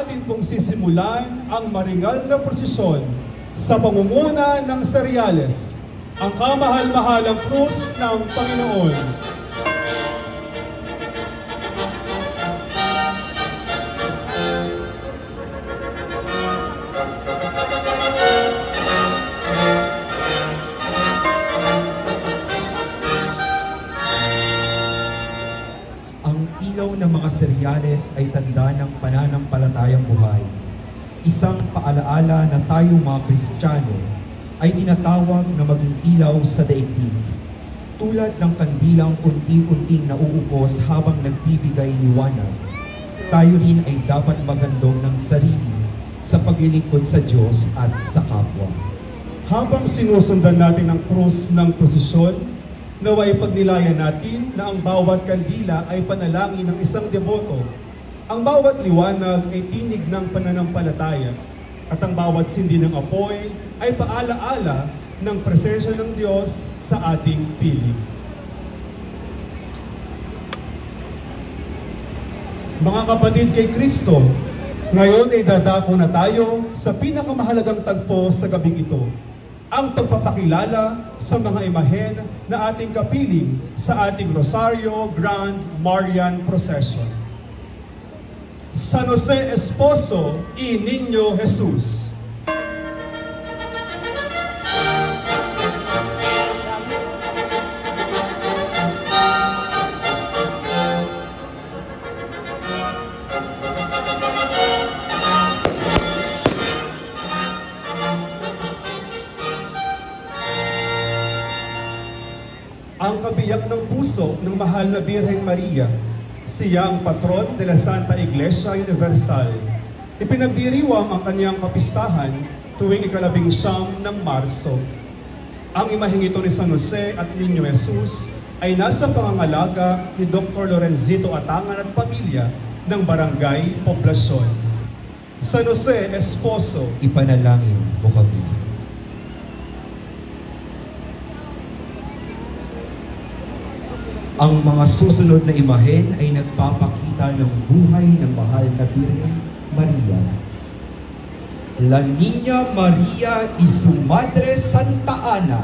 atin pong sisimulan ang maringal na prosesyon sa pangunguna ng seryales, ang kamahal-mahalang krus ng Panginoon. Ang ilaw ng mga seryales ay tanda ng pananampalatayang buhay. Isang paalaala na tayong mga Kristiyano ay tinatawag na maging ilaw sa daigdig. Tulad ng kandilang unti-unting nauubos habang nagbibigay liwanag, tayo rin ay dapat magandong ng sarili sa paglilingkod sa Diyos at sa kapwa. Habang sinusundan natin ang krus ng prosesyon, naway pagnilayan natin na ang bawat kandila ay panalangin ng isang deboto. Ang bawat liwanag ay tinig ng pananampalataya at ang bawat sindi ng apoy ay paalaala ng presensya ng Diyos sa ating piling. Mga kapatid kay Kristo, ngayon ay dadako na tayo sa pinakamahalagang tagpo sa gabing ito, ang pagpapakilala sa mga imahen na ating kapiling sa ating Rosario Grand Marian Procession. San Jose Esposo y Niño Jesus. Ang kabiyak ng puso ng mahal na Birheng Maria, siya ang patron de la Santa Iglesia Universal. Ipinagdiriwang ang kanyang kapistahan tuwing ika-19 ng Marso. Ang imaheng ito ni San Jose at Niño Jesus ay nasa pangangalaga ni Dr. Lorenzito Atangan at pamilya ng Barangay Poblasyon. San Jose Esposo, Ipanalangin mo kami. Ang mga susunod na imahen ay nagpapakita ng buhay ng mahal na Birhen Maria. La Niña Maria y su Madre Santa Ana.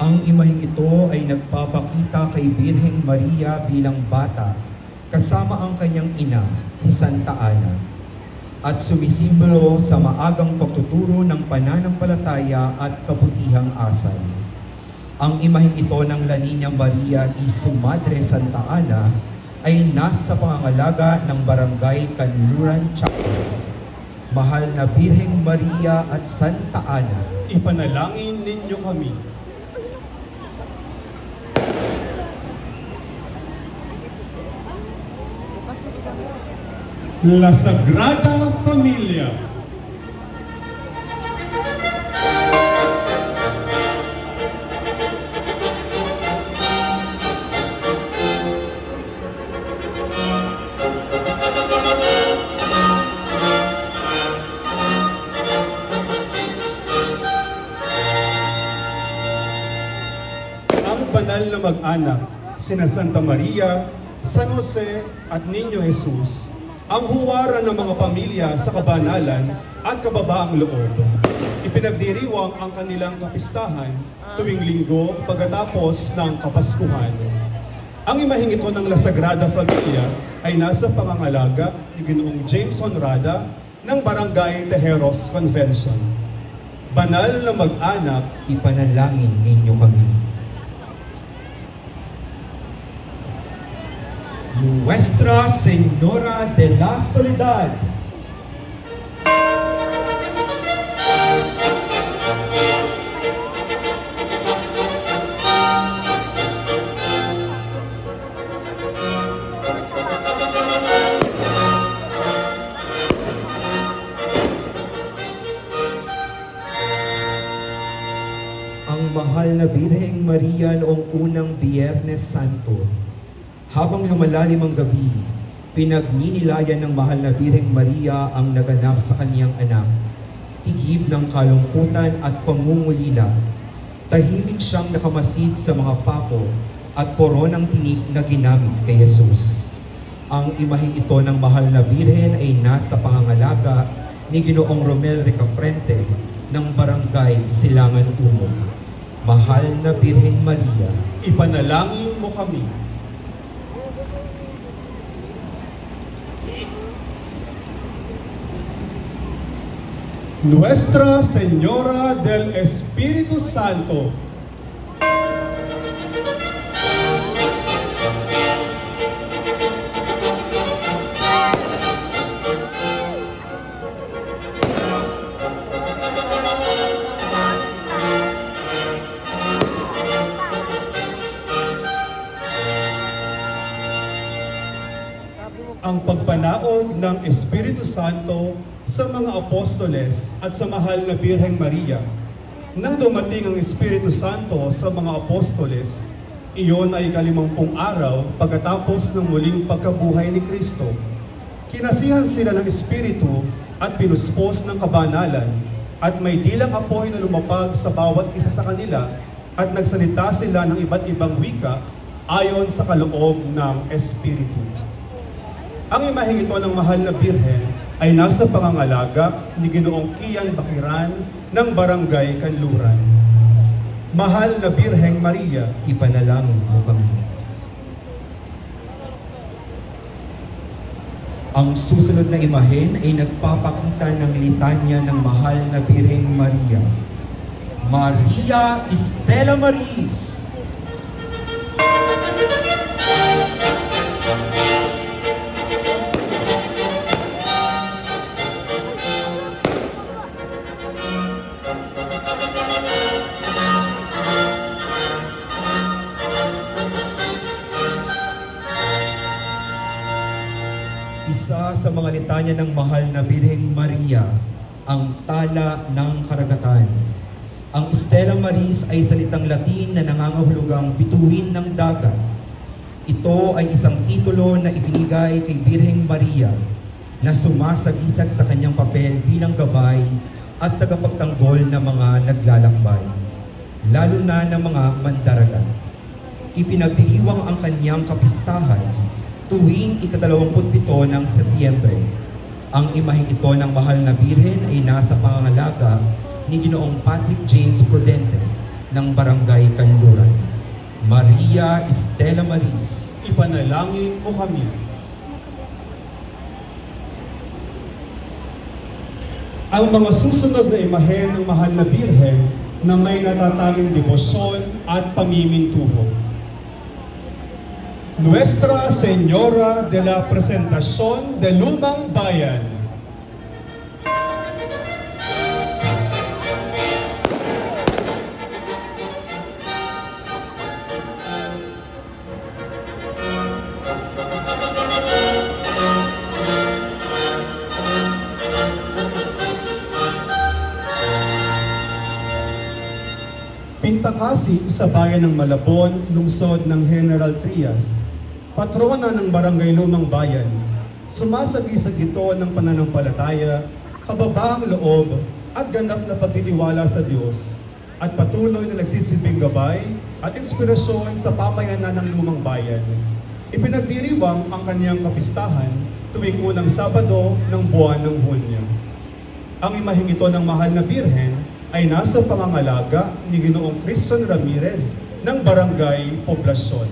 Ang imaheng ito ay nagpapakita kay Birheng Maria bilang bata kasama ang kanyang ina, si Santa Ana, at sumisimbolo sa maagang pagtuturo ng pananampalataya at kabutihang asal. Ang imaheng ito ng La Niña Maria y su Madre Santa Ana ay nasa pangangalaga ng Barangay Kanluran, Chacro. Mahal na Birheng Maria at Santa Ana, ipanalangin ninyo kami. La Sagrada Familia. Ang banal na mag-anak, sina Santa Maria, San Jose at Niño Jesus, ang huwaran ng mga pamilya sa kabanalan at kababaang loob. Ipinagdiriwang ang kanilang kapistahan tuwing linggo pagkatapos ng Kapaskuhan. Ang imaheng ito ng La Sagrada Familia ay nasa pangangalaga ni Ginoong James Honrada ng Barangay Tejeros Convention. Banal na mag-anak, ipanalangin ninyo kami. Nuestra Señora de la Soledad. Ang mahal na Birheng Maria noong unang Biyernes Santo Habang lumalalim ang gabi, pinagninilayan ng mahal na Birheng Maria ang naganap sa kaniyang anak. Tigib ng kalungkutan at pangungulila, tahimik siyang nakamasid sa mga pako at koronang tinik na ginamit kay Jesus. Ang imaheng ito ng mahal na Birhen ay nasa pangangalaga ni Ginoong Romel Ricafrente ng Barangay Silangan Umog. Mahal na Birheng Maria, Ipanalangin mo kami. Nuestra Señora del Espíritu Santo, ang pagpanaog ng Espiritu Santo sa mga apostoles at sa mahal na Birheng Maria. Nang dumating ang Espiritu Santo sa mga apostoles, iyon ay 50 araw pagkatapos ng muling pagkabuhay ni Kristo. Kinasihan sila ng Espiritu at pinuspos ng kabanalan, at may dilang apoy na lumapag sa bawat isa sa kanila, at nagsalita sila ng iba't ibang wika ayon sa kaloob ng Espiritu. Ang imaheng ito ng mahal na Birhen ay nasa pangangalaga ni Ginoong Kian Bakiran ng Barangay Kanluran. Mahal na Birheng Maria, ipanalangin mo kami. Ang susunod na imahen ay nagpapakita ng litanya ng mahal na Birheng Maria. Maria Estela Maris. Isa sa mga litanya ng mahal na Birheng Maria, ang tala ng karagatan. Ang Stella Maris ay salitang Latin na nangangahulugang bituin ng dagat. Ito ay isang titulo na ibinigay kay Birheng Maria na sumasagisag sa kanyang papel bilang gabay at tagapagtanggol ng mga naglalakbay, lalo na ng mga mandaragat. Ipinagdiriwang ang kanyang kapistahan tuwing ika-27 ng Setyembre. Ang imaheng ito ng mahal na Birhen ay nasa pangangalaga ni Ginoong Patrick James Prudente ng Barangay Kanluran. Maria Estela Maris, ipanalangin mo kami. Ang mga susunod na imahen ng mahal na Birhen na may natatanging debosyon at pamimintuho. Nuestra Señora de la Presentación de Lumang Bayan. Pintakasi sa bayan ng Malabon, lungsod ng General Trias, patrona ng Barangay Lumang Bayan. Sumasagisag ito ng pananampalataya, kababaang loob at ganap na pagtitiwala sa Diyos, at patuloy na nagsisilbing gabay at inspirasyon sa pamayanan ng Lumang Bayan. Ipinagdiriwang ang kanyang kapistahan tuwing unang Sabado ng buwan ng Hunyo. Ang imaheng ito ng mahal na Birhen ay nasa pangangalaga ni Ginoong Christian Ramirez ng Barangay Poblacion.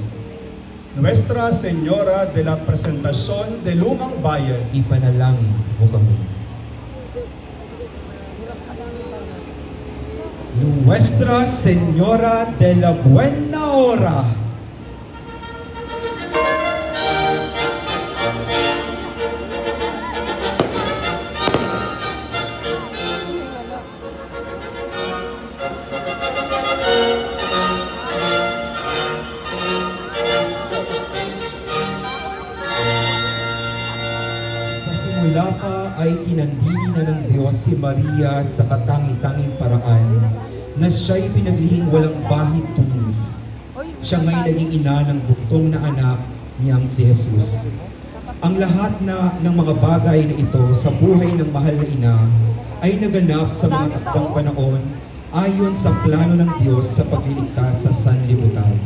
Nuestra Señora de la Presentación de Lumang Bayan, ipanalangin mo kami. Nuestra Señora de la Buena Hora, mula pa ay kinandili na ng Diyos si Maria sa katangi-tanging paraan na siya'y pinaglihing walang bahid tumis. Siya nga'y naging ina ng buktong na anak niyang si Jesus. Ang lahat ng mga bagay na ito sa buhay ng mahal na ina ay naganap sa mga takdang panahon ayon sa plano ng Diyos sa pagliligtas sa sanlibutan.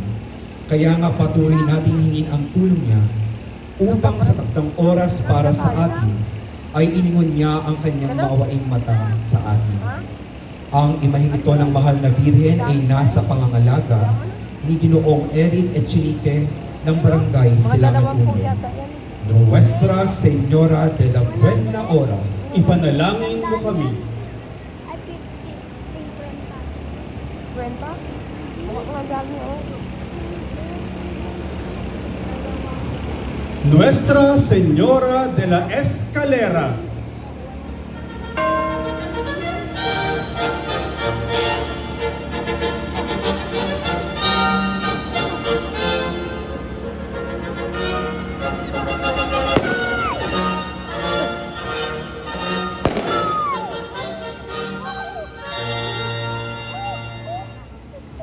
Kaya nga patuloy nating hingin ang tulong niya upang sa takdang oras para sa atin ay iningon niya ang kanyang maawaing mata sa atin. Ang imaheng ito ng mahal na Birhen ay nasa pangangalaga ni Ginoong Eric Echenique ng Barangay Silangan Uno. Nuestra Señora de la Buena Hora, Ipanalangin mo kami. Ay, 50. Kwenta? Wala ko lang dami, oh. Nuestra Señora de la Escalera,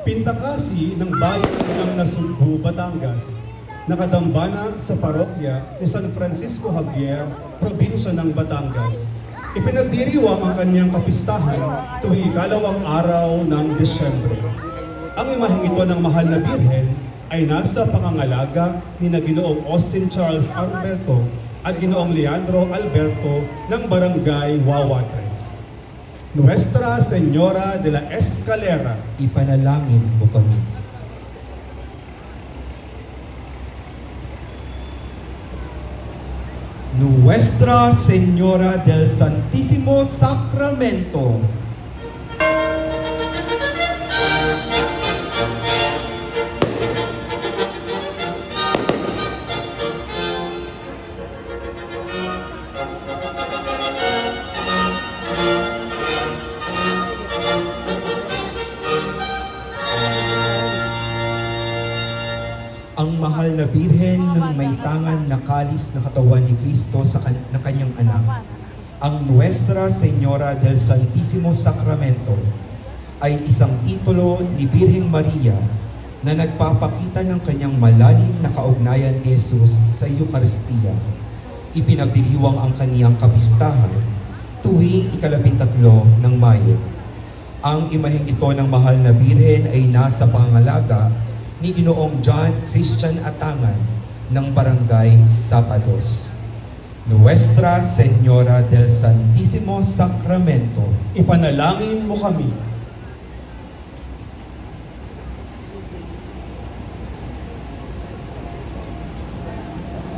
Pintakasi ng bayan ng Nasugbu, Batangas, nakadambana sa parokya ni San Francisco Javier, probinsya ng Batangas. Ipinagdiriwang ang kanyang kapistahan tuwing ikalawang araw ng Disyembre. Ang imaheng ito ng mahal na Birhen ay nasa pangangalaga ni na Ginoong Austin Charles Alberto at Ginoong Leandro Alberto ng Barangay Wawatres. Nuestra Señora de la Escalera, ipanalangin mo kami. Nuestra Señora del Santísimo Sacramento, ang mahal na Birhen ng may tangan na kalis na katawan ni Kristo na kanyang anak, ang Nuestra Señora del Santísimo Sacramento, ay isang titulo ni Birheng Maria na nagpapakita ng kanyang malalim na kaugnayan kay Jesus sa Eucharistia. Ipinagdiriwang ang kaniyang kapistahan tuwing ika-13 ng Mayo. Ang imaheng ito ng mahal na Birhen ay nasa pangangalaga ni Ginoong John Christian Atangan ng Barangay Sapados. Nuestra Señora del Santísimo Sacramento, ipanalangin mo kami.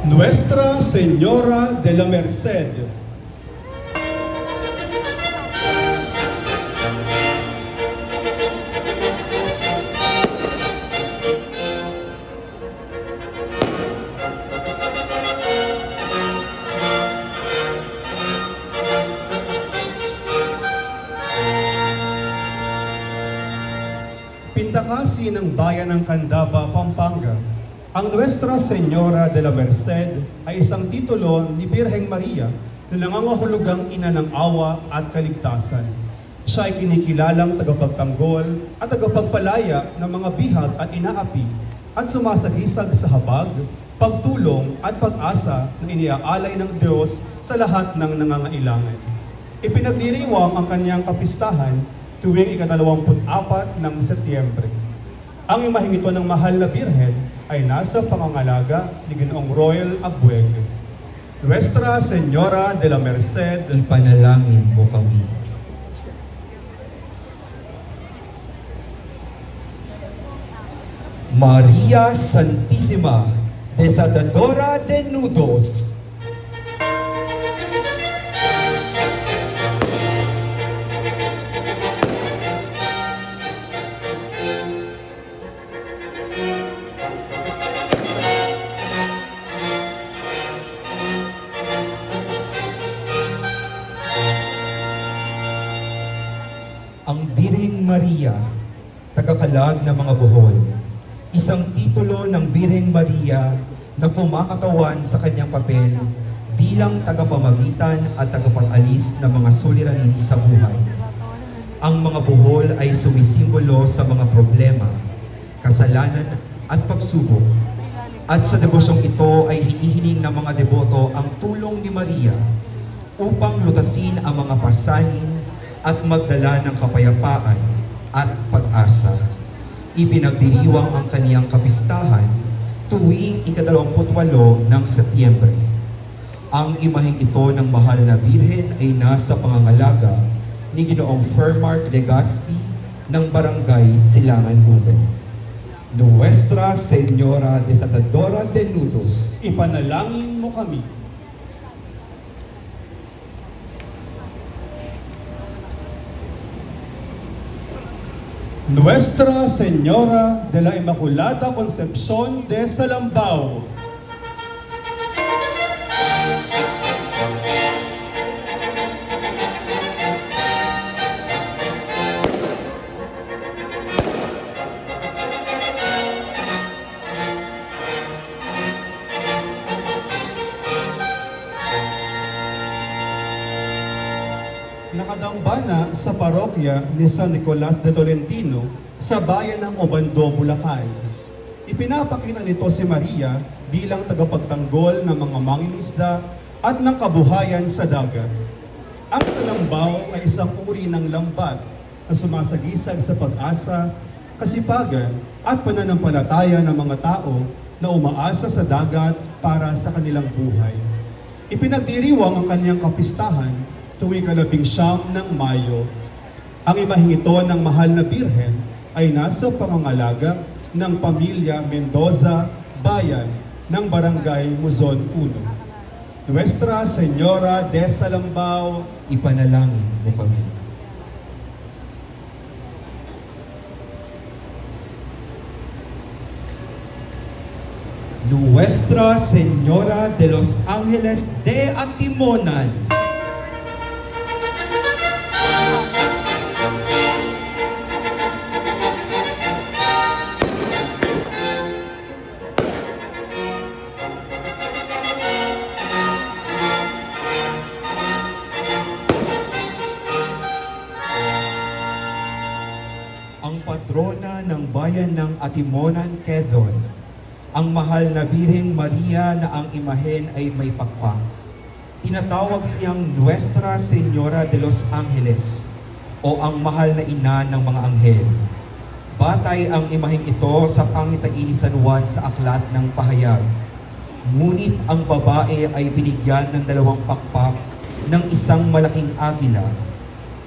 Nuestra Señora de la Merced, Pintakasi ng bayan ng Candaba, Pampanga, ang Nuestra Señora de la Merced ay isang titulo ni Birheng Maria na nangangahulugang ina ng awa at kaligtasan. Siya ay kinikilalang tagapagtanggol at tagapagpalaya ng mga bihag at inaapi at sumasagisag sa habag, pagtulong at pag-asa na iniaalay ng Diyos sa lahat ng nangangailangan. Ipinagdiriwang ang kanyang kapistahan tuwing ika-24 ng Setyembre. Ang imaheng ito ng mahal na Birhen ay nasa pangangalaga ni Ginoong Royal Abueg. Nuestra Señora de la Merced, ipanalangin mo kami. Maria Santísima, Desatadora de Nudos, ang Birheng Maria, tagakalag ng mga buhol, isang titulo ng Birheng Maria na kumakatawan sa kanyang papel bilang tagapamagitan at tagapag-alis ng mga suliranin sa buhay. Ang mga buhol ay sumisimbolo sa mga problema, kasalanan at pagsubok. At sa debosyong ito ay hinihiling ng mga deboto ang tulong ni Maria upang lutasin ang mga pasanin at magdala ng kapayapaan at pag-asa. Ipinagdiriwang ang kaniyang kapistahan tuwing ika-28 ng Setyembre. Ang imaheng ito ng mahal na Birhen ay nasa pangangalaga ni Ginoong Fermart Legaspi ng Barangay Silangan 1. Nuestra Señora Desatadora de Nudos, Ipanalangin mo kami. Nuestra Señora de la Inmaculada Concepción de Salambao, nakadambana sa parokya ni San Nicolas de Tolentino sa bayan ng Obando, Bulacan. Ipinapakita nito si Maria bilang tagapagtanggol ng mga mangingisda at ng kabuhayan sa dagat. Ang salambaw ay isang uri ng lambat na sumasagisag sa pag-asa, kasipagan at pananampalataya ng mga tao na umaasa sa dagat para sa kanilang buhay. Ipinagdiriwang ang kanyang kapistahan tuwing 19 ng Mayo. Ang imaheng ito ng mahal na Birhen ay nasa pangangalaga ng pamilya Mendoza, bayan ng Barangay Muzon 1. Nuestra Señora de Salambao, ipanalangin mo kami. Nuestra Señora de los Ángeles de Antimonan, ang patrona ng bayan ng Atimonan, Quezon, ang mahal na Birheng Maria na ang imahen ay may pakpak. Tinatawag siyang Nuestra Señora de los Ángeles o ang mahal na ina ng mga anghel. Batay ang imaheng ito sa pangitain ni San Juan sa aklat ng pahayag. Ngunit ang babae ay binigyan ng 2 pakpak ng isang malaking agila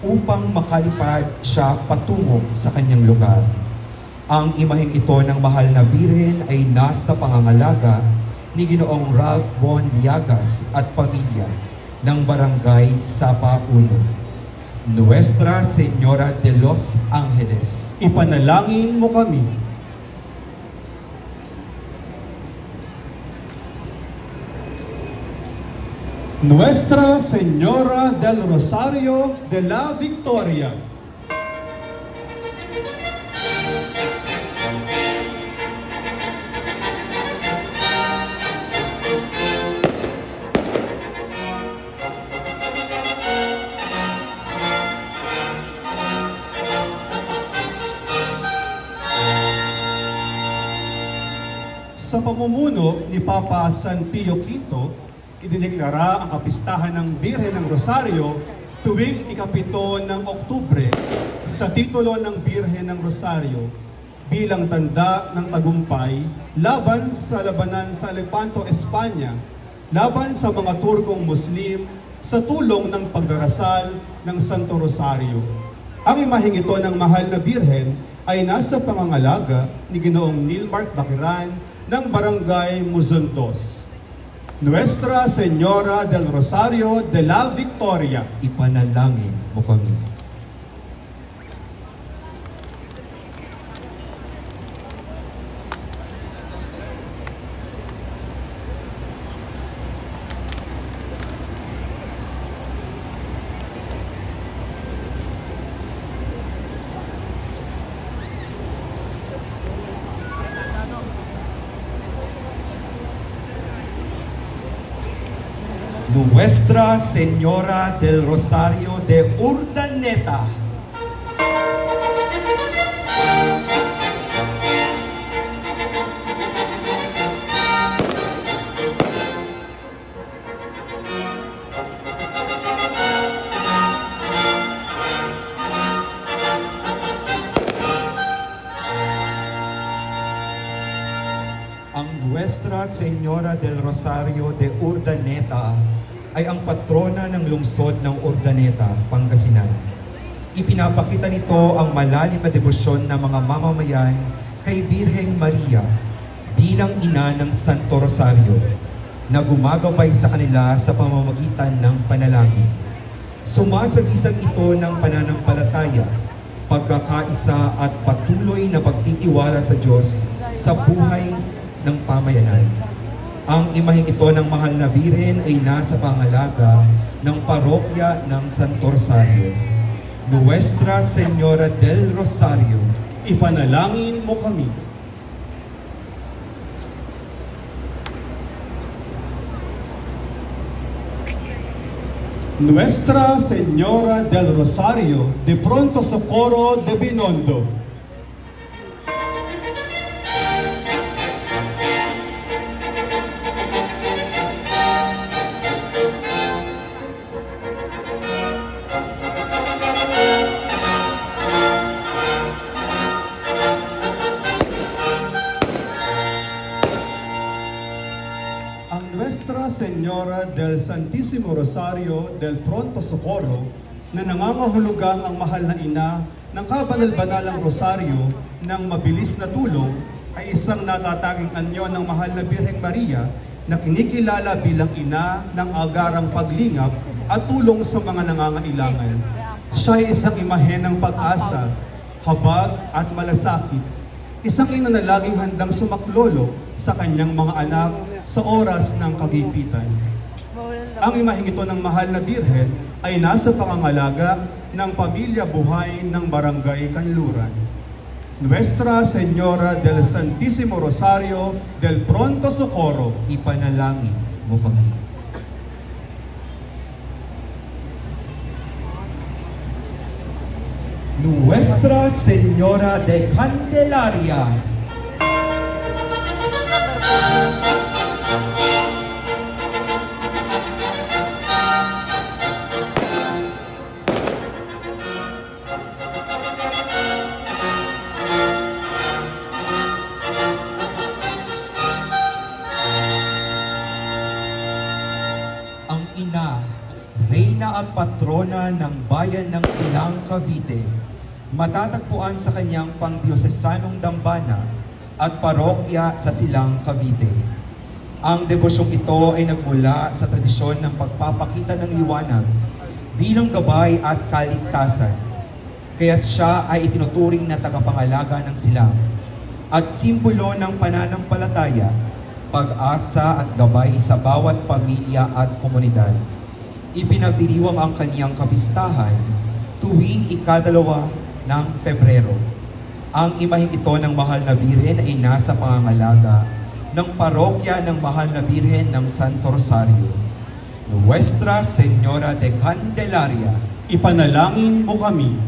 upang makalipad siya patungo sa kanyang lugar. Ang imaheng ito ng mahal na Birhen ay nasa pangangalaga ni Ginoong Ralph Von Llagas at pamilya ng Barangay Sapa 1. Nuestra Señora de los Ángeles, ipanalangin mo kami. Nuestra Señora del Rosario de la Victoria, sa pamumuno ni Papa San Pio V, idineklara ang kapistahan ng Birhen ng Rosario tuwing ika-7 ng Oktubre sa titulo ng Birhen ng Rosario bilang tanda ng tagumpay laban sa labanan sa Lepanto, Espanya, laban sa mga Turkong Muslim sa tulong ng pagdarasal ng Santo Rosario. Ang imaheng ito ng mahal na Birhen ay nasa pangangalaga ni Ginoong Nilmark Bakiran ng Barangay Muzon 2. Nuestra Señora del Rosario de la Victoria, ipanalangin mo kami. Nuestra Señora del Rosario de Urdaneta, Ang Nuestra Señora del Rosario de Urdaneta ay ang patrona ng lungsod ng Urdaneta, Pangasinan. Ipinapakita nito ang malalim na debosyon ng mga mamamayan kay Birheng Maria bilang ina ng Santo Rosario na gumagabay sa kanila sa pamamagitan ng panalangin. Sumasagisag ito ng pananampalataya, pagkakaisa at patuloy na pagtitiwala sa Diyos sa buhay ng pamayanan. Ang imaheng ito ng mahal na Birhen ay nasa pangalaga ng parokya ng Santo Rosario. Nuestra Señora del Rosario, Ipanalangin mo kami. Nuestra Señora del Rosario, de pronto socorro de Binondo. Ang Nuestra Señora del Santísimo Rosario del Pronto Socorro na nangangahulugang ang mahal na ina ng kabanal-banalang rosaryo ng mabilis na tulong ay isang natatanging anyo ng mahal na Birheng Maria na kinikilala bilang ina ng agarang paglingap at tulong sa mga nangangailangan. Siya ay isang imahe ng pag-asa, habag at malasakit. Isang ina na laging handang sumaklolo sa kanyang mga anak sa oras ng kagipitan. Ang imaheng ito ng mahal na Birhen ay nasa pangangalaga ng pamilya buhay ng Barangay Kanluran. Nuestra Señora del Santísimo Rosario del Pronto Socorro, ipanalangin mo kami. Nuestra Señora de Candelaria, ang ina, reyna at patrona ng bayan ng Silang Cavite, matatagpuan sa kanyang pangdiosesanong dambana at parokya sa Silang Cavite. Ang debosyong ito ay nagmula sa tradisyon ng pagpapakita ng liwanag bilang gabay at kaligtasan, kaya't siya ay itinuturing na tagapangalaga ng silang at simbolo ng pananampalataya, pag-asa at gabay sa bawat pamilya at komunidad. Ipinagdiriwang ang kaniyang kapistahan tuwing ikadalawa ng Pebrero. Ang imaheng ito ng mahal na Birhen ay nasa pangangalaga ng parokya ng mahal na Birhen ng Santo Rosario. Nuestra Señora de Candelaria, ipanalangin mo kami.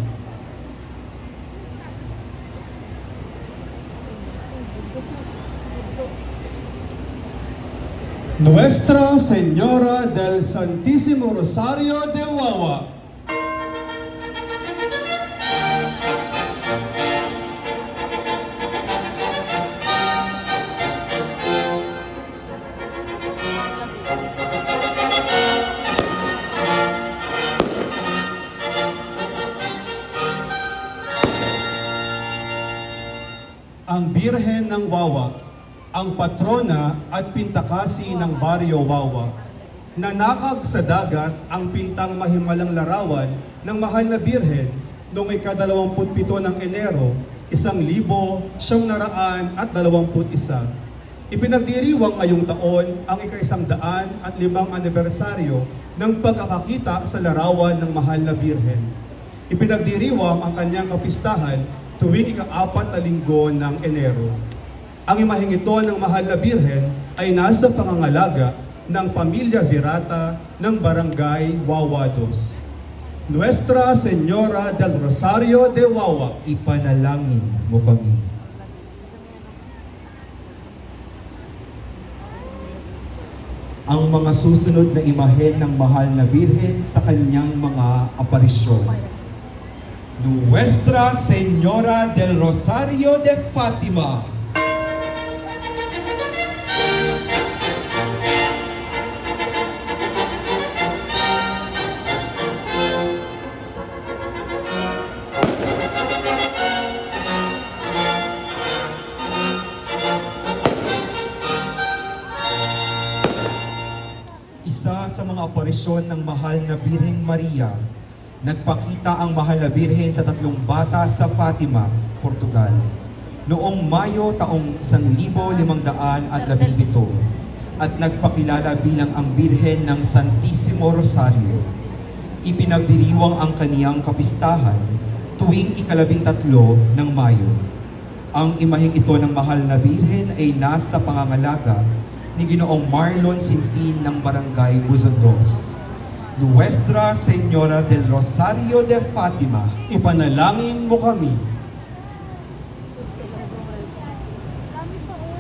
Nuestra Señora del Santísimo Rosario de Wawa, ang Birhen ng Wawa, ang patrona at pintakasi ng Baryo Wawa. Nanakag sa dagat ang pintang mahimalang larawan ng mahal na Birhen noong ika-27 ng Enero, 1921. Ipinagdiriwang ngayong taon ang ika-105 anibersaryo ng pagkakakita sa larawan ng mahal na Birhen. Ipinagdiriwang ang kanyang kapistahan tuwing ika-4 na linggo ng Enero. Ang imaheng ito ng mahal na Birhen ay nasa pangangalaga ng pamilya Virata ng Barangay Wawa 2. Nuestra Señora del Rosario de Wawa, ipanalangin mo kami. Ang mga susunod na imahen ng mahal na Birhen sa kanyang mga aparisyon. Nuestra Señora del Rosario de Fatima, aparisyon ng mahal na Birheng Maria, nagpakita ang mahal na Birhen sa 3 bata sa Fatima, Portugal, noong Mayo taong 1517 at nagpakilala bilang ang Birhen ng Santissimo Rosario. Ipinagdiriwang ang kaniyang kapistahan tuwing 13 ng Mayo. Ang imaheng ito ng mahal na Birhen ay nasa pangangalaga ni Ginoong Marlon Sinsin ng Barangay Buzondos. Nuestra Señora del Rosario de Fatima, Ipanalangin mo kami. Dami pa oh.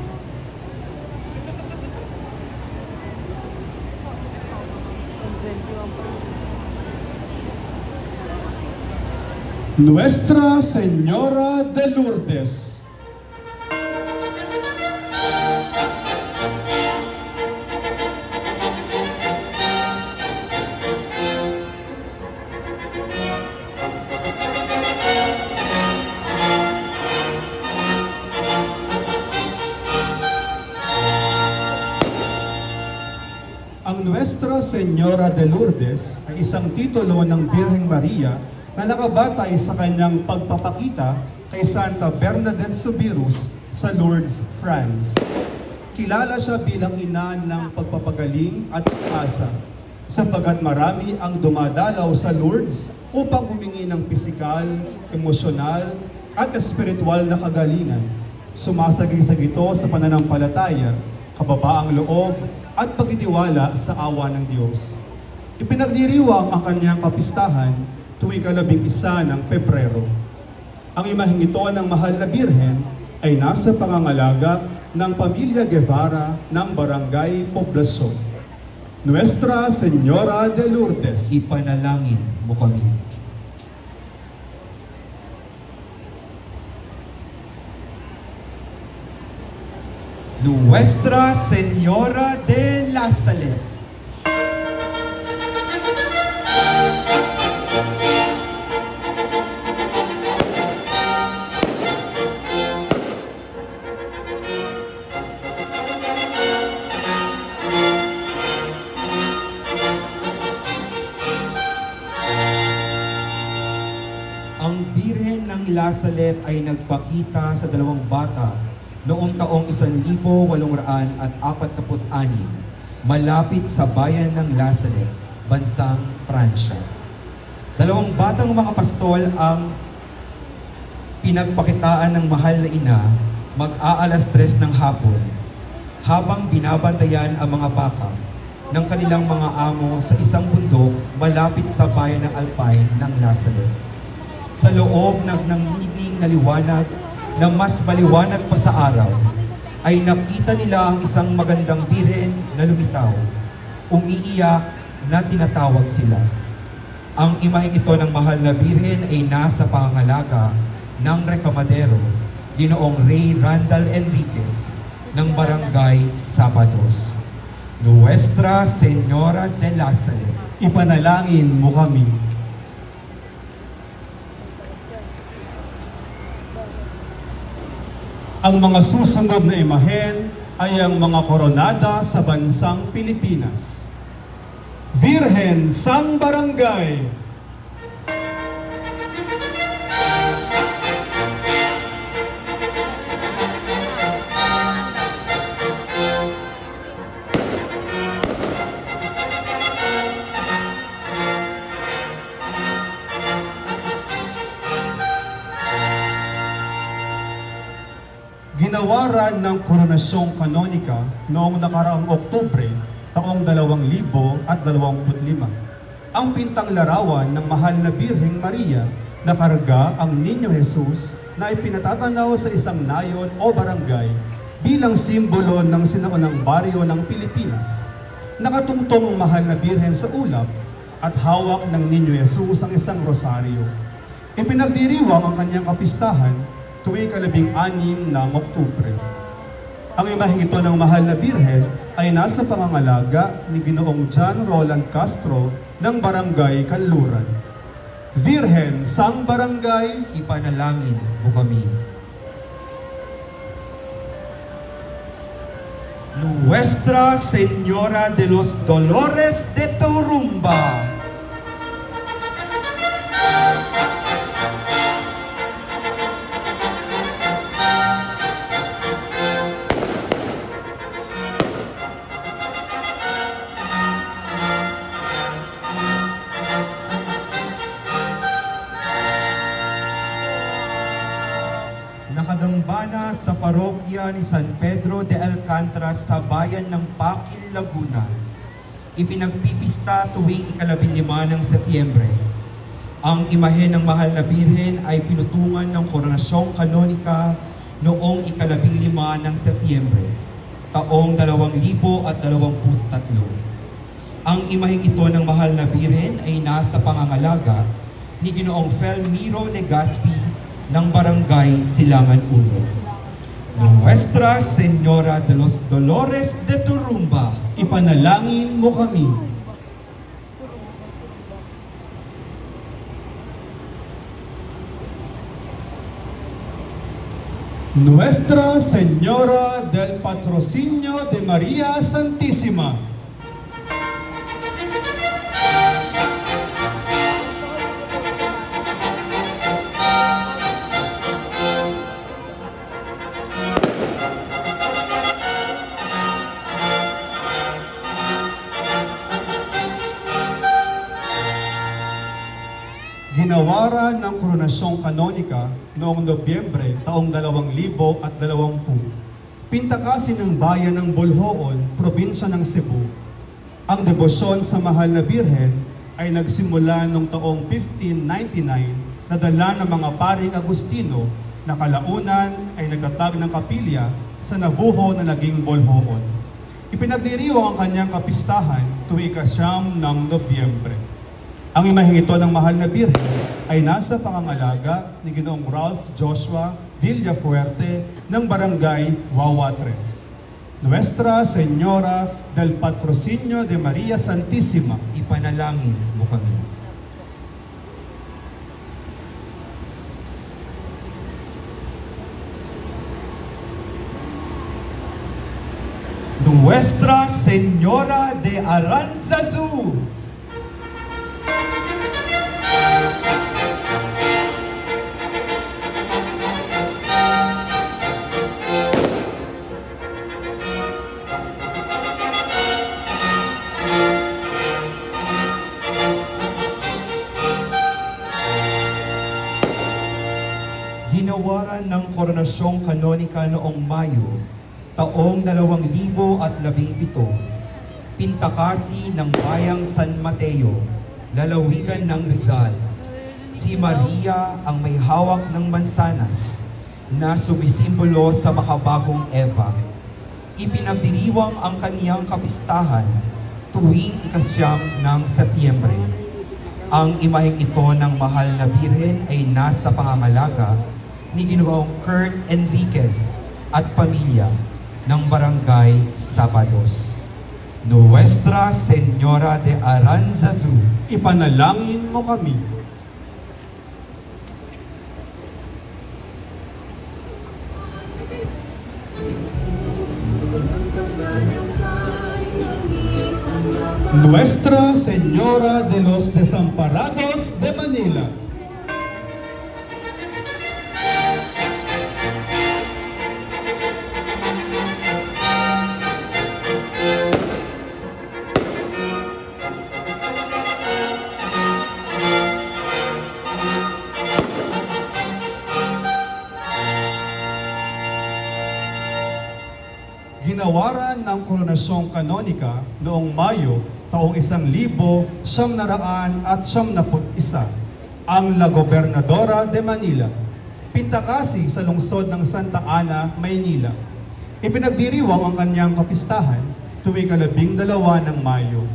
Nuestra Señora de Lourdes. Ang Nuestra Señora de Lourdes ay isang titulo ng Birheng Maria na nakabatay sa kanyang pagpapakita kay Santa Bernadette Soubirous sa Lourdes, France. Kilala siya bilang ina ng pagpapagaling at pag-asa, sapagkat marami ang dumadalaw sa Lourdes upang humingi ng pisikal, emosyonal, at espiritual na kagalingan. Sumasagisag ito sa pananampalataya, kababaang loob, at pagtitiwala sa awa ng Diyos. Ipinagdiriwang ang kanyang kapistahan tuwing 11 ng Pebrero. Ang imaheng ito ng mahal na Birhen ay nasa pangangalaga ng pamilya Guevara ng Barangay Poblacion. Nuestra Señora de Lourdes. ipanalangin mo kami. Nuestra Señora de la Salette, ang Birhen ng La Salette ay nagpakita sa 2 bata noong taong 1846 malapit sa bayan ng La Salette, bansang Pransya. 2 batang mga pastol ang pinagpakitaan ng mahal na ina mag-aalas 3 ng hapon habang binabantayan ang mga baka ng kanilang mga amo sa isang bundok malapit sa bayan ng Alpine ng La Salette. Sa loob ng nanginginig na liwanag na mas maliwanag pa sa araw, ay nakita nila ang isang magandang birhen na lumitaw. Umiiyak na tinatawag sila. Ang imaheng ito ng mahal na birhen ay nasa pangangalaga ng rekamadero, Ginoong Ray Randall Enriquez ng Barangay Sabados. Nuestra Señora de la Salette, Ipanalangin mo kami. Ang mga susunod na imahen ay ang mga koronada sa bansang Pilipinas. Virhen sang Barangay. Ginawaran ng Koronasyong Kanonika noong nakaraang Oktubre taong 2025 ang pintang larawan ng mahal na Birheng Maria na karga ang Niño Jesus na ipinatatanaw sa isang nayon o barangay bilang simbolo ng sinaunang baryo ng Pilipinas. Nakatungtong ang mahal na Birhen sa ulap at hawak ng Niño Jesus ang isang rosaryo. Ipinagdiriwang ang kanyang kapistahan tuwing 16 ng Oktubre. Ang imaheng ito ng mahal na Birhen ay nasa pangangalaga ni Ginoong John Roland Castro ng Barangay Kanluran. Virhen sang Barangay. ipanalangin mo kami. Nuestra Señora de los Dolores de Turumba. Nakadambana sa parokya ni San Pedro de Alcantara sa bayan ng Pakil, Laguna. Ipinagpipista tuwing ika-15 ng Setyembre. Ang imahe ng Mahal na Birhen ay pinutungan ng Koronasyong Kanonika noong ika-15 ng Setyembre, taong 2023. Ang imaheng ito ng Mahal na Birhen ay nasa pangangalaga ni Ginoong Felmiro Legaspi ng Barangay Silangan 1. Nuestra Señora de los Dolores de Turumba. Ipanalangin mo kami. Nuestra Señora del Patrocinio de María Santísima. Ginawaran ng Koronasyong Kanonika noong Nobyembre taong 2020. Pintakasin ng bayan ng Bolhoon, probinsya ng Cebu. Ang debosyon sa Mahal na Birhen ay nagsimula noong taong 1599 na dala ng mga paring Agustino na kalaunan ay nagtatag ng kapilya sa Nabuho na naging Bolhoon. Ipinagdiriwang ang kanyang kapistahan tuwing ika-9 ng Nobyembre. Ang imaheng ito ng Mahal na Birhen ay nasa pangangalaga ni Ginoong Ralph Joshua Villafuerte ng Barangay Wawatres. Nuestra Señora del Patrocinio de María Santísima. Ipanalangin mo kami. Nuestra Señora de Aranzazu. Ginawaran ng Koronasyong Kanonika noong Mayo, taong 2017, Pintakasi ng Bayang San Mateo, lalawigan ng Rizal. Si Maria ang may hawak ng mansanas na sumisimbolo sa makabagong Eva. Ipinagdiriwang ang kaniyang kapistahan tuwing ika-9 ng Setyembre. Ang imaheng ito ng Mahal na Birhen ay nasa pangangalaga ni Ginoong Kurt Enriquez at pamilya ng Barangay Sabados. Nuestra Señora de Aranzazu. Ipanalangin mo kami. Nuestra Señora de los Desamparados de Manila. Ginawaran ng Koronasyong Kanonika noong Mayo taong 1971 ang La Gobernadora de Manila, Pintakasi sa lungsod ng Santa Ana, Maynila. Ipinagdiriwang ang kanyang kapistahan tuwing ika-12 ng Mayo.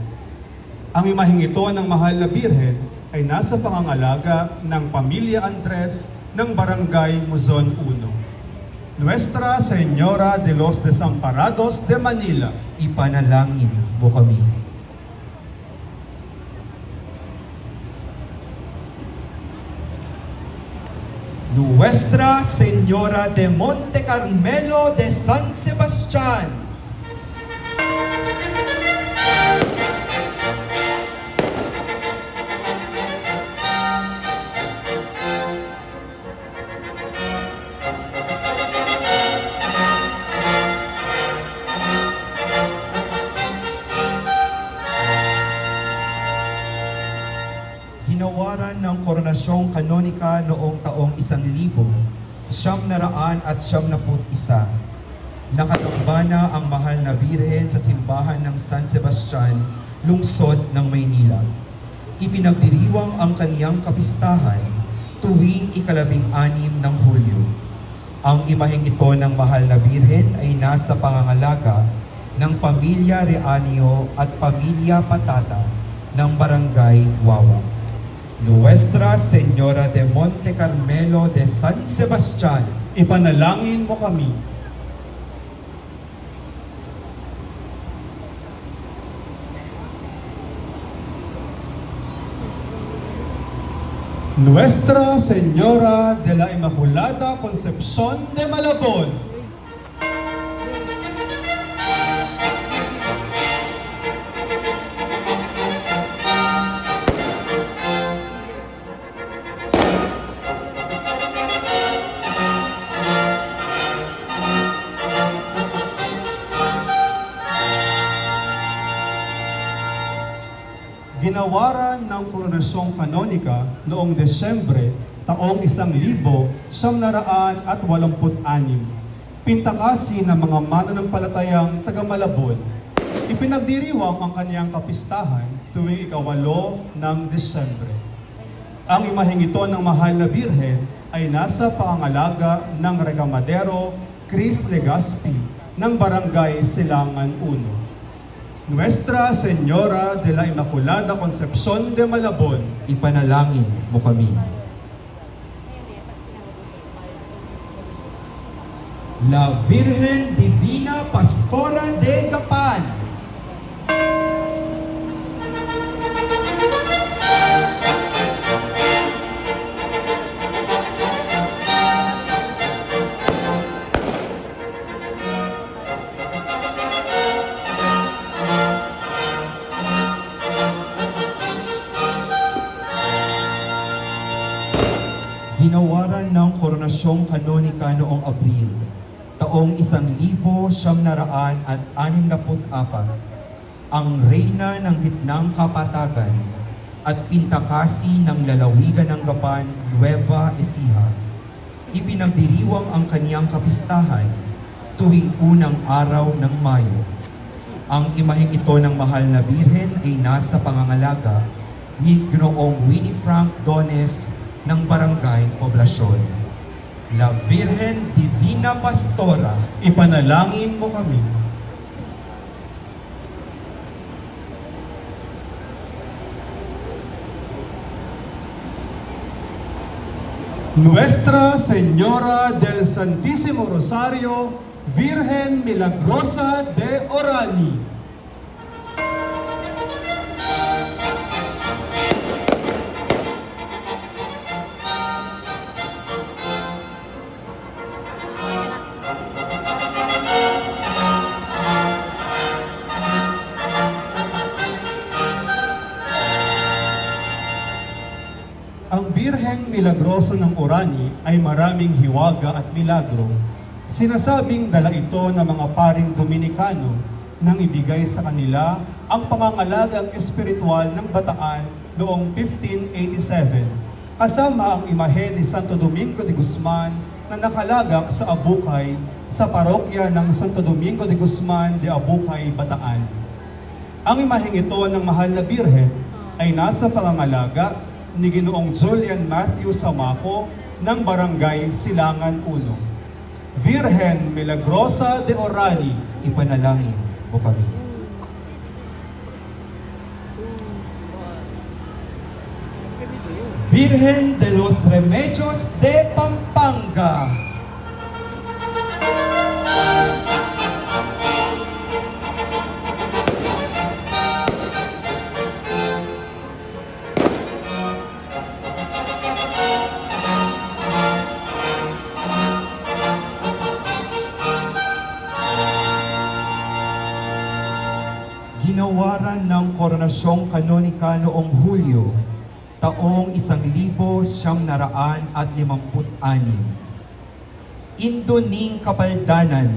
Ang imaheng ito ng Mahal na Birhen ay nasa pangangalaga ng Pamilya Andres ng Barangay Muzon 1. Nuestra Señora de los Desamparados de Manila. Ipanalangin mo kami. Nuestra Señora de Monte Carmelo de San Sebastián. Koronasyong Kanonika noong taong 1991, nakatamba na ang mahal na birhen sa simbahan ng San Sebastian, lungsod ng Maynila. Ipinagdiriwang ang kaniyang kapistahan tuwing ika-16 ng Hulyo. Ang imaheng ito ng mahal na birhen ay nasa pangangalaga ng Pamilya Reanio at Pamilya Patata ng Barangay Wawa. Nuestra Señora de Monte Carmelo de San Sebastian, Ipanalangin mo kami. Nuestra Señora de la Inmaculada Concepción de Malabon, ginawaran ng Koronasyong Kanonika noong Desyembre taong 1986. Pintakasi ng mga mananampalatayang taga Malabon. Ipinagdiriwang ang kaniyang kapistahan tuwing ika-8 ng Desyembre. Ang imaheng ito ng mahal na birhen ay nasa pangangalaga ng Recamadero Cris Legazpi ng Barangay Silangan 1. Nuestra Señora de la Inmaculada Concepción de Malabon, ipanalangin mo kami. La Virgen Divina Pastora de Gapan, ginawaran ng Koronasyong Kanonika noong Abril, taong 1964, ang Reyna ng Gitnang Kapatagan at Pintakasi ng Lalawigan ng Gapan, Nueva Ecija. Ipinagdiriwang ang kaniyang kapistahan tuwing unang araw ng Mayo. Ang imaheng ito ng mahal na birhen ay nasa pangangalaga ni Ginoong Winnie Frank Dones ng Barangay Poblasyon. La Virgen Divina Pastora, ipanalangin mo kami. Nuestra Señora del Santísimo Rosario, Virgen Milagrosa de Orani, ang Birheng Milagrosa ng Orani ay maraming hiwaga at milagro. Sinasabing dala ito ng mga paring Dominikano nang ibigay sa kanila ang pangangalagang espiritual ng Bataan noong 1587, kasama ang imahe ni Santo Domingo de Guzman na nakalagak sa Abukay sa parokya ng Santo Domingo de Guzman de Abukay, Bataan. Ang imaheng ito ng mahal na Birhen ay nasa pangangalaga ni Ginoong Julian Matthew Samaco ng Barangay Silangan 1. Virgen Milagrosa de Orani, ipanalangin mo kami. Virgen de los Remedios de Pampanga, ginawaran ng Koronasyong Kanonika noong Hulyo, taong 1956. Indoning Kapaldanan,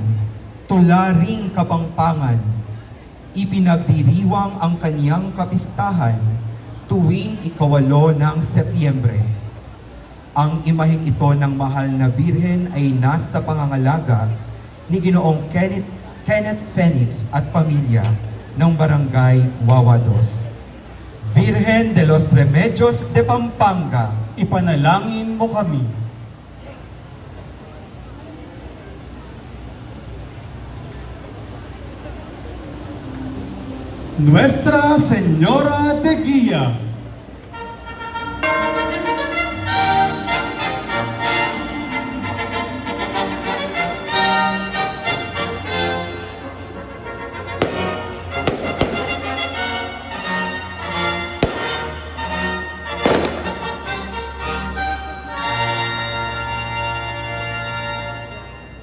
Tularing Kapampangan, ipinagdiriwang ang kaniyang kapistahan tuwing ika-8 ng Setyembre. Ang imaheng ito ng mahal na birhen ay nasa pangangalaga ni Ginoong Kenneth Phoenix at pamilya ng Barangay Wawados. Virgen de los Remedios de Pampanga, Ipanalangin mo kami. Nuestra Señora de Guía.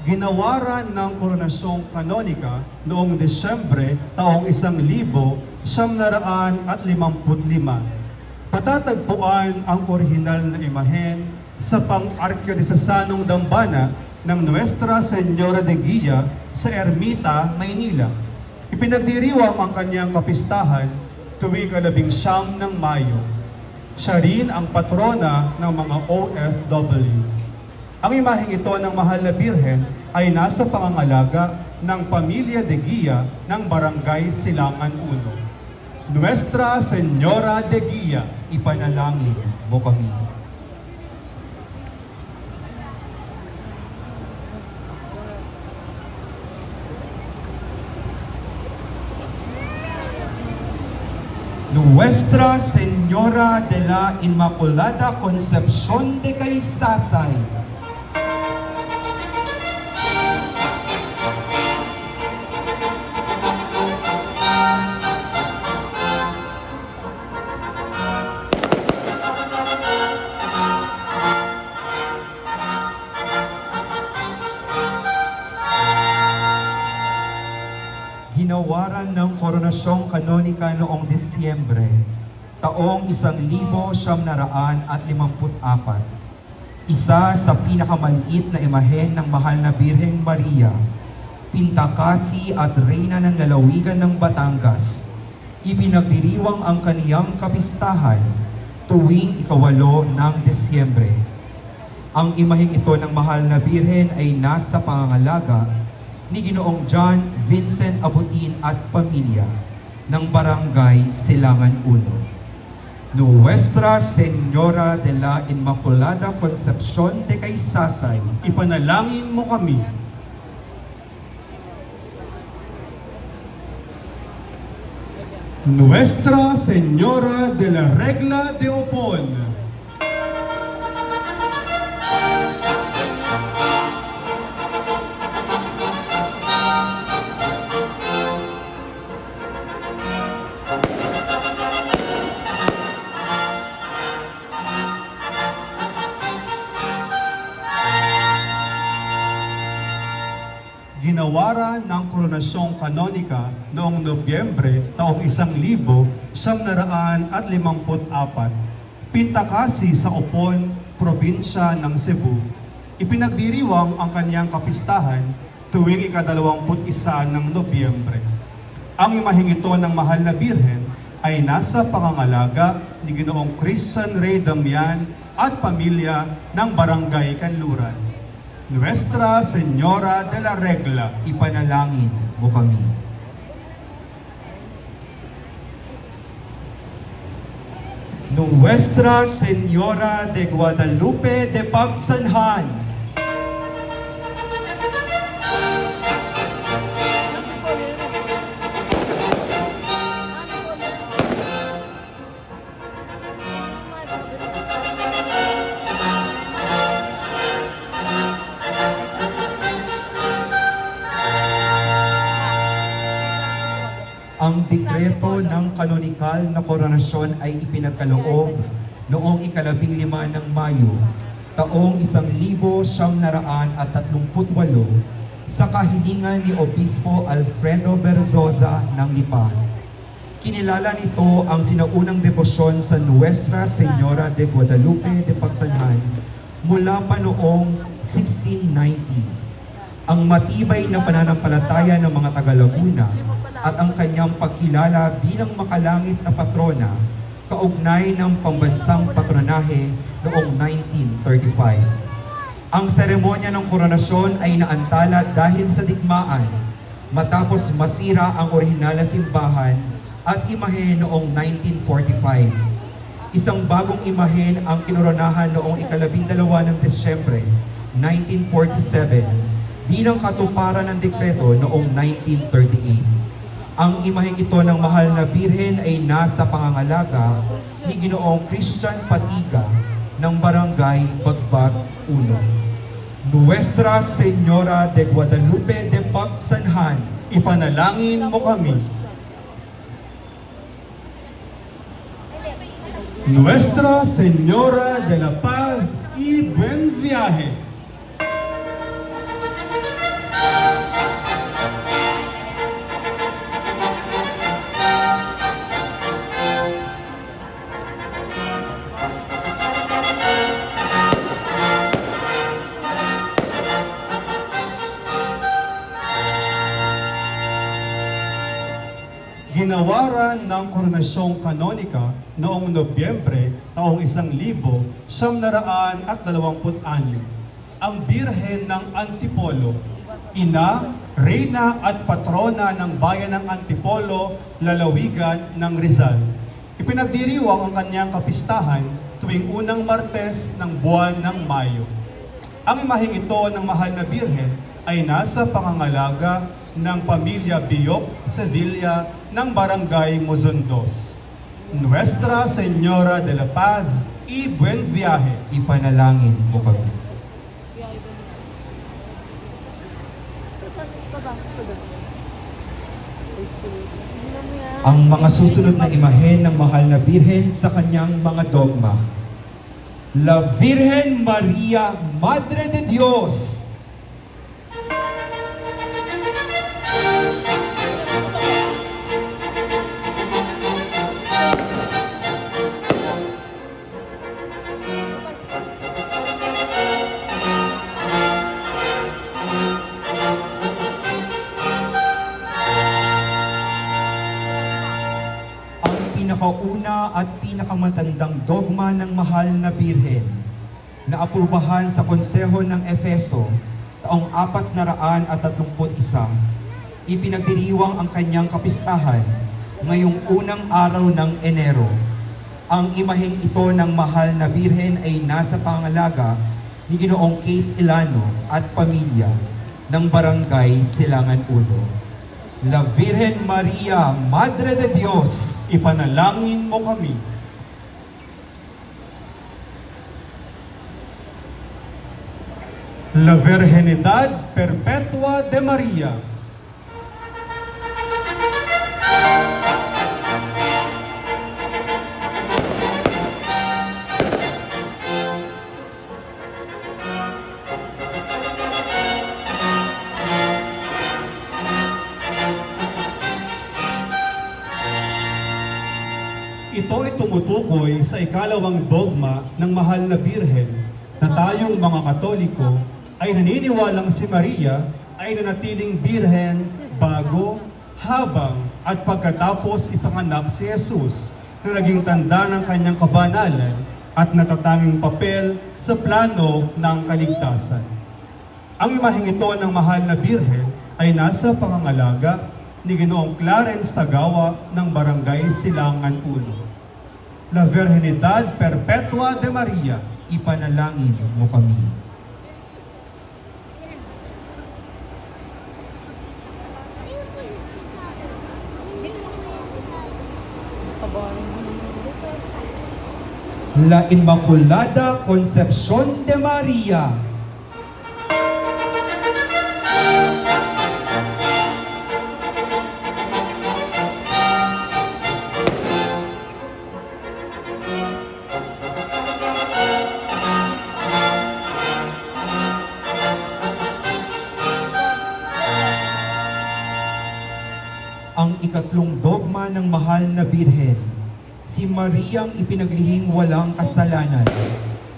Ginawaran ng Koronasyong Kanonika noong Desyembre taong 1955. Patatagpuan ang orihinal na imahen sa pang-arkyodesasanong dambana ng Nuestra Señora de Guía sa Ermita, Maynila. Ipinagdiriwang ang kanyang kapistahan tuwing 19 ng Mayo. Siya rin ang patrona ng mga OFW. Ang imaheng ito ng mahal na birhen ay nasa pangangalaga ng Pamilya de Guía ng Barangay Silangan 1. Nuestra Señora de Guía. ipanalangin mo kami. Nuestra Señora de la Inmaculada Concepción de Caysasay, ginawaran ng Koronasyong Kanonika noong Disyembre, taong 1954. Isa sa pinakamaliit na imahen ng mahal na Birheng Maria, Pintakasi at Reyna ng Lalawigan ng Batangas. Ipinagdiriwang ang kaniyang kapistahan tuwing 8 ng Disyembre. Ang imaheng ito ng mahal na Birhen ay nasa pangangalaga ni Ginoong John Vincent Abutin at pamilya ng Barangay Silangan 1. Nuestra Señora de la Inmaculada Concepción de Caysasay, Ipanalangin mo kami. Nuestra Señora de la Regla de Opon. Ginawaran ng Koronasyong Kanonika noong Nobyembre taong 1954. Pintakasi sa Opon, probinsya ng Cebu. Ipinagdiriwang ang kanyang kapistahan tuwing 21 ng Nobyembre. Ang imaheng ito ng mahal na Birhen ay nasa pangangalaga ni Ginoong Christian Ray Damian at pamilya ng Barangay Kanluran. Nuestra Señora de la Regla. ipanalangin mo kami. Nuestra Señora de Guadalupe de Pagsanhan, ang dekreto ng kanonikal na koronasyon ay ipinagkaloob noong 15 ng Mayo, taong 1938 sa kahilingan ni Obispo Alfredo Berzosa ng Lipa. Kinilala nito ang sinaunang debosyon sa Nuestra Señora de Guadalupe de Pagsanhan mula pa noong 1690. Ang matibay na pananampalataya ng mga taga-Laguna at ang kanyang pagkilala bilang makalangit na patrona kaugnay ng pambansang patronahe noong 1935. Ang seremonya ng koronasyon ay naantala dahil sa digmaan matapos masira ang orihinal na simbahan at imahe noong 1945. Isang bagong imahen ang kinoronahan noong ika-12 ng Desyembre 1947 bilang katuparan ng dekreto noong 1938. Ang imaheng ito ng mahal na birhen ay nasa pangangalaga ni Ginoong Christian Patiga ng Barangay Bagbag 1. Nuestra Señora de Guadalupe de Pagsanhan, Ipanalangin mo kami. Nuestra Señora de la Paz y Buen Viaje. Ginawaran ng Koronasyong Kanonika noong Nobyembre taong 1926 ang Birhen ng Antipolo, ina, reyna at patrona ng bayan ng Antipolo, lalawigan ng Rizal. Ipinagdiriwang ang kanyang kapistahan tuwing unang Martes ng buwan ng Mayo. Ang imaheng ito ng mahal na Birhen ay nasa pangangalaga ng pamilya Biok Sevilla ng Barangay Mozondos. Nuestra Señora de la Paz y Buen Viaje. ipanalangin mo kami. Ang mga susunod na imahen ng mahal na birhen sa kanyang mga dogma. La Virgen María, Madre de Dios. Pinakauna at pinakamatandang dogma ng mahal na birhen na aprubahan sa Konseho ng Efeso taong 431, ipinagdiriwang ang kanyang kapistahan ngayong unang araw ng Enero. Ang imaheng ito ng mahal na birhen ay nasa pangalaga ni Ginoong Kate Ilano at pamilya ng Barangay Silangan 1. La Virgen María, Madre de Dios, Ipanalangin mo kami. La Virginidad Perpetua de María. Ito ay tumutukoy sa ikalawang dogma ng mahal na Birhen na tayong mga Katoliko ay naniniwalang si Maria ay nanatiling Birhen bago, habang at pagkatapos ipanganak si Jesus na naging tanda ng kanyang kabanalan at natatanging papel sa plano ng kaligtasan. Ang imaheng ito ng mahal na Birhen ay nasa pangangalaga ni Ginoong Clarence Tagawa ng Barangay Silangan 1. La Virginidad Perpetua de María. ipanalangin mo kami. La Inmaculada Concepción de María. Ang ikatlong dogma ng mahal na Birhen, si Mariang ipinaglihing walang kasalanan,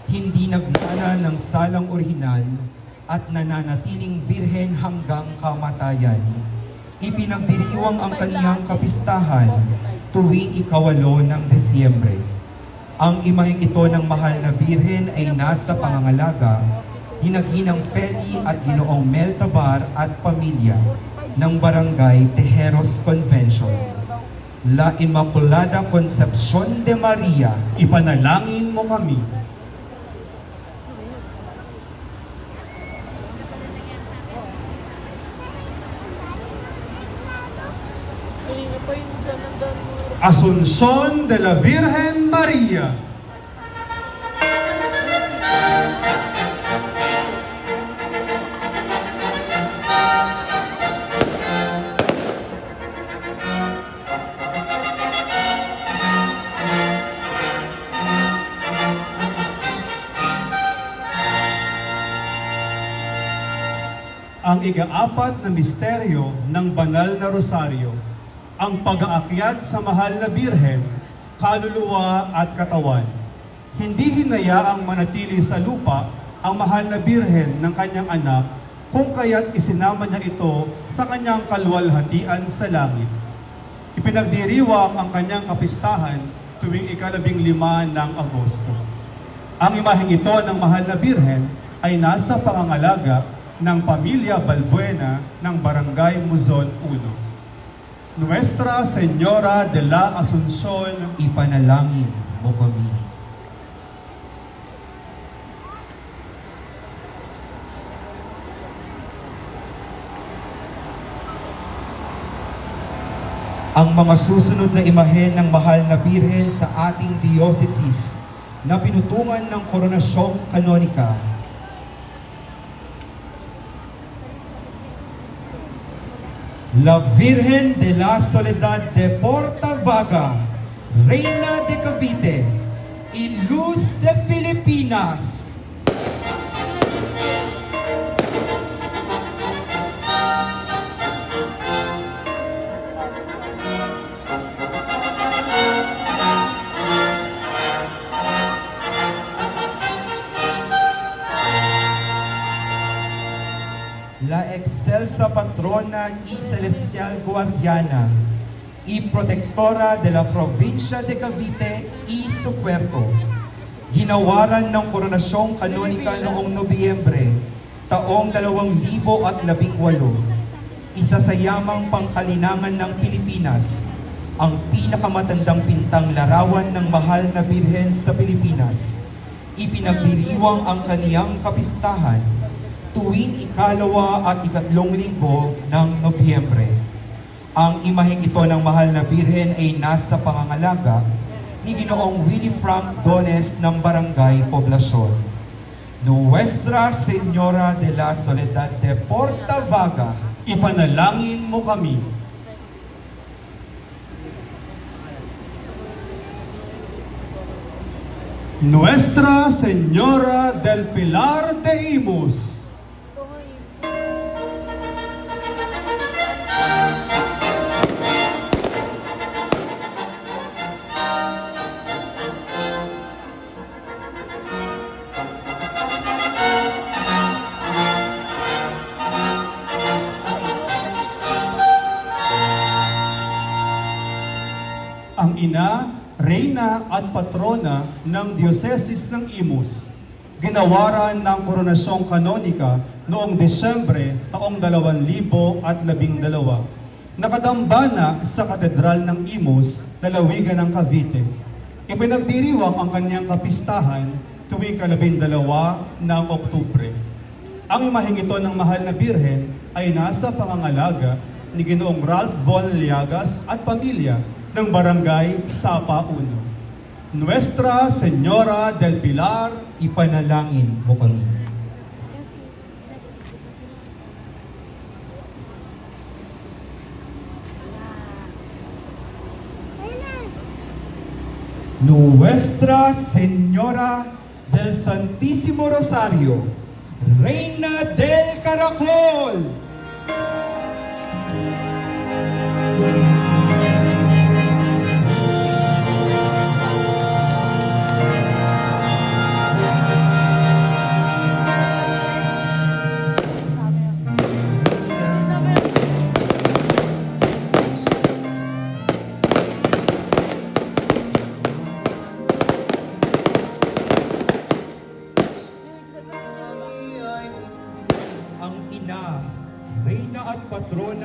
hindi nagmana ng salang orihinal at nananatiling birhen hanggang kamatayan. Ipinagdiriwang ang kaniyang kapistahan tuwing ikawalo ng Desyembre. Ang imaheng ito ng mahal na Birhen ay nasa pangangalaga ni Naginang Feli at Ginoong Mel Tabar at pamilya ng Barangay Tejeros Convention. La Inmaculada Concepcion de Maria, Ipanalangin mo kami. Kanina pa yung nandun. Asunción de la Virgen María. Ang ika-apat na misteryo ng banal na rosaryo, ang pag-aakyat sa mahal na Birhen, kaluluwa at katawan. Hindi hinayaang manatili sa lupa ang mahal na Birhen ng kanyang anak, kung kaya't isinama niya ito sa kanyang kaluwalhatian sa langit. Ipinagdiriwang ang kanyang kapistahan tuwing ika-15 ng Agosto. Ang imaheng ito ng mahal na Birhen ay nasa pangangalaga ng pamilya Balbuena ng Barangay Muzon 1. Nuestra Señora de la Asunción, ipanalangin mo kami. Ang mga susunod na imahen ng mahal na Birhen sa ating diocese na pinutungan ng koronasyong kanonika. La Virgen de la Soledad de Portavaga, Reina de Cavite, y Luz de Filipinas. La excelsa patrona y celestial guardiana y protectora de la provincia de Cavite y su puerto. Ginawaran ng koronasyong kanonika noong Nobyembre, taong 2018. Isa sa yamang pangkalinangan ng Pilipinas, ang pinakamatandang pintang larawan ng mahal na Birhen sa Pilipinas. Ipinagdiriwang ang kaniyang kapistahan tuwing ikalawa at ikatlong linggo ng Nobyembre. Ang imaheng ito ng mahal na Birhen ay nasa pangangalaga ni Ginoong Willie Frank Dones ng Barangay Poblacion. Nuestra Señora de la Soledad de Portavaga, ipanalangin mo kami. Nuestra Señora del Pilar de Imus, ang ina, reyna at patrona ng Dioceses ng Imus, ginawaran ng koronasyong kanonika noong Desyembre taong 2012. Nakadambana sa Katedral ng Imus, lalawigan ng Cavite. Ipinagdiriwang ang kanyang kapistahan tuwing 12 ng Oktubre. Ang imaheng ito ng mahal na Birhen ay nasa pangangalaga ni Ginoong Ralph Von Liagas at pamilya ng Barangay Sapa 1. Nuestra Señora del Pilar, ipanalangin mo kami. Nuestra Señora del Santísimo Rosario, Reina del Caracol.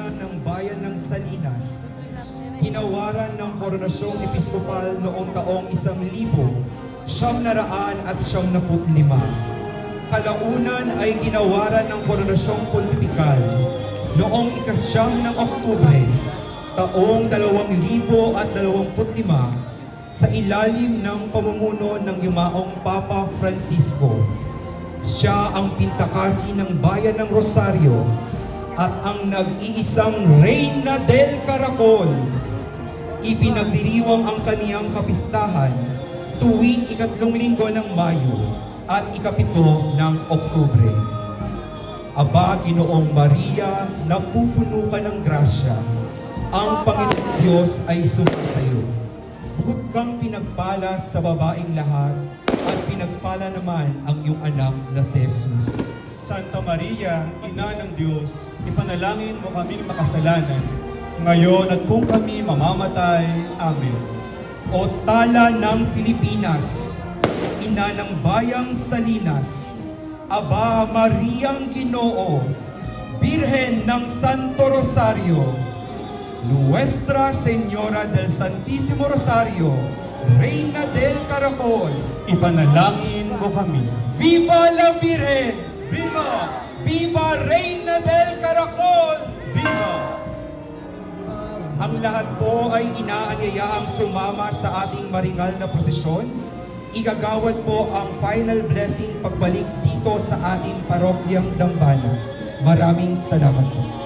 Dambana ng bayan ng Salinas, ginawaran ng Koronasyong Episkopal noong taong 1995. Kalaunan ay ginawaran ng Koronasyong Pontifikal noong 9 ng Oktubre, taong 2025 sa ilalim ng pamumuno ng yumaong Papa Francisco. Siya ang pintakasi ng bayan ng Rosario at ang nag-iisang Reyna del Caracol. Ipinagdiriwang ang kaniyang kapistahan tuwing 3 linggo ng Mayo at 7 ng Oktubre. Aba, Ginoong Maria, napupuno ka ng grasya. Ang Panginoong Diyos ay sumasayo. Bukod kang pinagpala sa babaeng lahat at pinagpala naman ang iyong anak na si Jesus. Santa Maria, Ina ng Diyos, ipanalangin mo kaming makasalanan, ngayon at kung kami mamamatay. Amen. O tala ng Pilipinas, ina ng bayang Salinas, Aba Mariang Ginoo, Birhen ng Santo Rosario, Nuestra Señora del Santísimo Rosario, Reina del Caracol, Ipanalangin mo kami. Viva la Virgen! Viva! Viva Reina del Caracol! Viva! Ang lahat po ay inaanyayahang sumama sa ating maringal na prosesyon. Igagawad po ang final blessing pagbalik dito sa ating parokyang Dambana. Maraming salamat po.